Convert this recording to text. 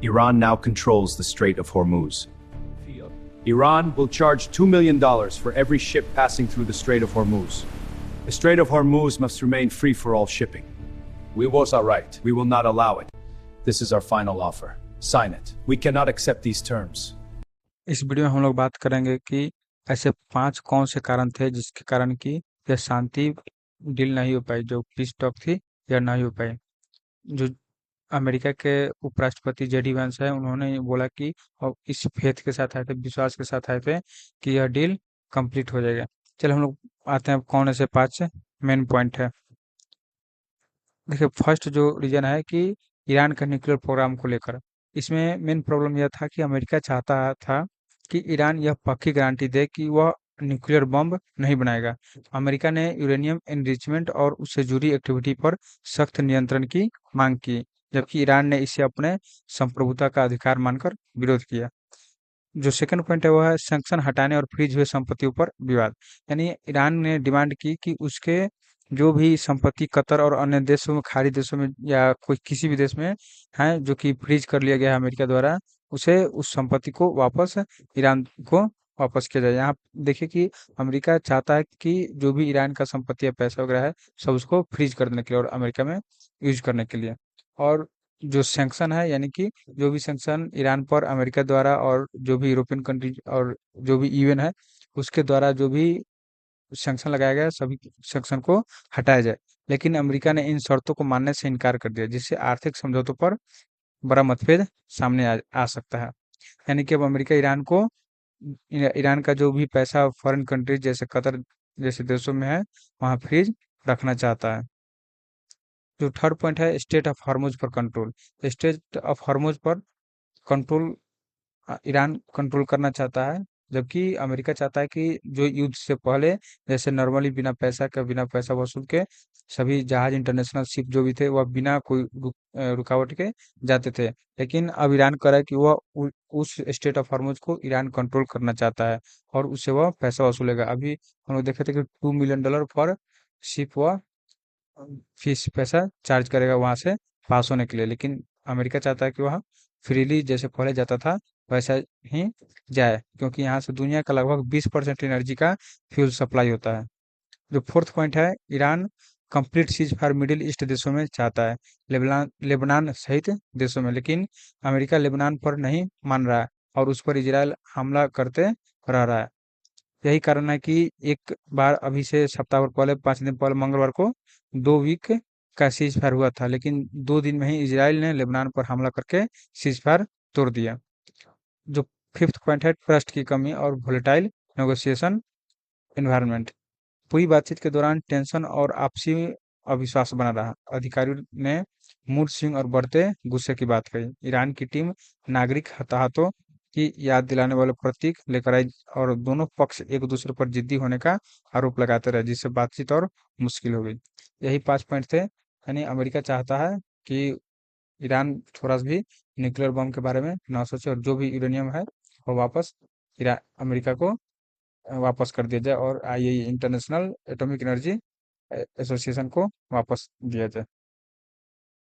Iran now controls the Strait of Hormuz. Iran will charge $2 million for every ship passing through the Strait of Hormuz. The Strait of Hormuz must remain free for all shipping. We was all right. We will not allow it. This is our final offer. Sign it. We cannot accept these terms. इस video में हम लोग बात करेंगे कि ऐसे 5 कौन से कारण थे जिसके कारण कि यह शांति डील नहीं हो पाई, जो पीस टॉक थी यह नहीं हो पाई। जो अमेरिका के उपराष्ट्रपति जेडी वेंस है, उन्होंने बोला कि और इस फेथ के साथ आए थे, विश्वास के साथ आए थे कि यह डील कंप्लीट हो जाएगा। चलो हम लोग आते हैं कौन ऐसे 5 मेन पॉइंट है। देखिए, फर्स्ट जो रीजन है कि ईरान का न्यूक्लियर प्रोग्राम को लेकर, इसमें मेन प्रॉब्लम यह था कि अमेरिका चाहता था कि ईरान यह पक्की गारंटी दे कि वह न्यूक्लियर बम नहीं बनाएगा। अमेरिका ने यूरेनियम एनरिचमेंट और उससे जुड़ी एक्टिविटी पर सख्त नियंत्रण की मांग की, जबकि ईरान ने इसे अपने संप्रभुता का अधिकार मानकर विरोध किया। जो सेकंड पॉइंट है वह है सैंक्शन हटाने और फ्रीज हुए संपत्तियों पर विवाद। यानी ईरान ने डिमांड की कि उसके जो भी संपत्ति कतर और अन्य देशों में, खाड़ी देशों में या कोई किसी भी देश में है जो कि फ्रीज कर लिया गया है अमेरिका द्वारा, उसे उस संपत्ति को वापस ईरान को वापस किया जाए। यहाँ देखिए कि अमेरिका चाहता है कि जो भी ईरान का संपत्ति या पैसा वगैरह है सब उसको फ्रीज कर देने के लिए और अमेरिका में यूज करने के लिए। और जो सैंक्शन है, यानी कि जो भी सैंक्शन ईरान पर अमेरिका द्वारा और जो भी यूरोपियन कंट्रीज और जो भी यूएन है उसके द्वारा जो भी सैंक्शन लगाया गया है, सभी सैंक्शन को हटाया जाए। लेकिन अमेरिका ने इन शर्तों को मानने से इनकार कर दिया, जिससे आर्थिक समझौतों पर बड़ा मतभेद सामने आ सकता है। यानी कि अब अमेरिका ईरान को ईरान का जो भी पैसा फॉरेन कंट्रीज जैसे कतर जैसे देशों में है वहाँ फ्रीज रखना चाहता है। जो थर्ड पॉइंट है स्टेट ऑफ हॉर्मुज पर कंट्रोल। स्टेट ऑफ हॉर्मुज पर कंट्रोल ईरान कंट्रोल करना चाहता है, जबकि अमेरिका चाहता है कि जो युद्ध से पहले जैसे नॉर्मली बिना पैसा वसूल के सभी जहाज इंटरनेशनल शिप जो भी थे वह बिना कोई रुकावट के जाते थे। लेकिन अब ईरान कह रहा है कि वह उस स्टेट ऑफ हॉर्मुज को ईरान कंट्रोल करना चाहता है और उससे वह पैसा वसूलेगा। अभी हम लोग देखे थे कि $2 million पर शिप वह फीस पैसा चार्ज करेगा वहां से पास होने के लिए। लेकिन अमेरिका चाहता है कि वह फ्रीली जैसे पहले जाता था वैसा ही जाए, क्योंकि यहाँ से दुनिया का लगभग 20% एनर्जी का फ्यूल सप्लाई होता है। जो फोर्थ पॉइंट है Iran complete cease fire middle east देशों में चाहता है, लेबनान सहित देशों में। लेकिन अमेरिका लेबनान पर नहीं मान रहा है और उस पर इजराइल हमला करते रह रहा है। यही कारण है कि एक बार अभी से सप्ताह भर पहले 5 दिन पहले मंगलवार को 2 वीक का सीज फायर हुआ था, लेकिन 2 दिन में ही इजराइल ने लेबनान पर हमला करके सीज फायर तोड़ दिया। जो फिफ्थ पॉइंट है ट्रस्ट की कमी और वोलेटाइल नेगोशिएशन एनवायरनमेंट। पूरी बातचीत के दौरान टेंशन और आपसी अविश्वास बना रहा। अधिकारियों ने मूड स्विंग और बढ़ते गुस्से की बात कही। ईरान की टीम नागरिक हताहतों की याद दिलाने वाले प्रतीक लेकर आई और दोनों पक्ष एक दूसरे पर जिद्दी होने का आरोप लगाते रहे, जिससे बातचीत और मुश्किल हो गई। यही 5 पॉइंट थे। यानी अमेरिका चाहता है कि ईरान थोड़ा सा भी न्यूक्लियर बम के बारे में ना सोचे और जो भी यूरेनियम है वो वापस ईरान अमेरिका को वापस कर दिया जाए और आईएई इंटरनेशनल एटॉमिक एनर्जी एसोसिएशन को वापस दिया जाए।